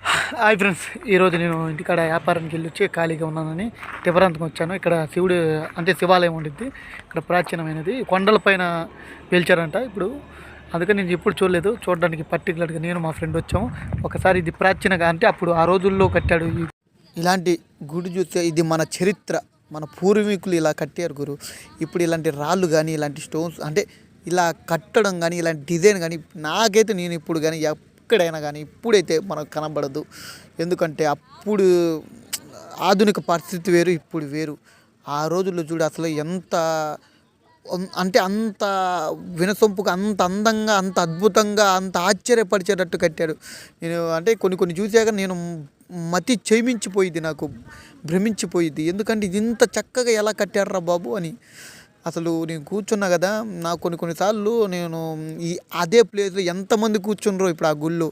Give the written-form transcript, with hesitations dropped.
Hi friends, ఈరోజు నేను ఇంటికాడ వ్యాపారానికి వెళ్ళి వచ్చి ఖాళీగా ఉన్నానని తిపరాంతకం వచ్చాను. ఇక్కడ శివుడు అంటే శివాలయం ఉండిద్ది. ఇక్కడ ప్రాచీనమైనది కొండలపైన పేల్చారంట ఇప్పుడు. అందుకని నేను ఎప్పుడు చూడలేదు. చూడడానికి పర్టికులర్గా నేను మా ఫ్రెండ్ వచ్చాము. ఒకసారి ఇది ప్రాచీనగా అంటే అప్పుడు ఆ రోజుల్లో కట్టాడు. ఇలాంటి గుడి చూస్తే ఇది మన చరిత్ర, మన పూర్వీకులు ఇలా కట్టారు గురు. ఇప్పుడు ఇలాంటి రాళ్ళు కానీ ఇలాంటి స్టోన్స్ అంటే ఇలా కట్టడం కానీ ఇలాంటి డిజైన్ కానీ నాకైతే నేను ఇప్పుడు కానీ ఎక్కడైనా కానీ ఇప్పుడైతే మనకు కనబడదు. ఎందుకంటే అప్పుడు ఆధునిక పరిస్థితి వేరు, ఇప్పుడు వేరు. ఆ రోజుల్లో చూడు అసలు ఎంత అంటే అంత వినసొంపుగా, అంత అందంగా, అంత అద్భుతంగా, అంత ఆశ్చర్యపరిచేటట్టు కట్టాడు. నేను అంటే కొన్ని కొన్ని చూసాక నేను మతి చేయించిపోయింది, నాకు భ్రమించిపోయింది. ఎందుకంటే ఇది ఇంత చక్కగా ఎలా కట్టారా బాబు అని. అసలు నేను కూర్చున్నా కదా, నాకు కొన్ని కొన్నిసార్లు నేను ఈ అదే ప్లేస్లో ఎంతమంది కూర్చున్నారో ఇప్పుడు ఆ గుళ్ళో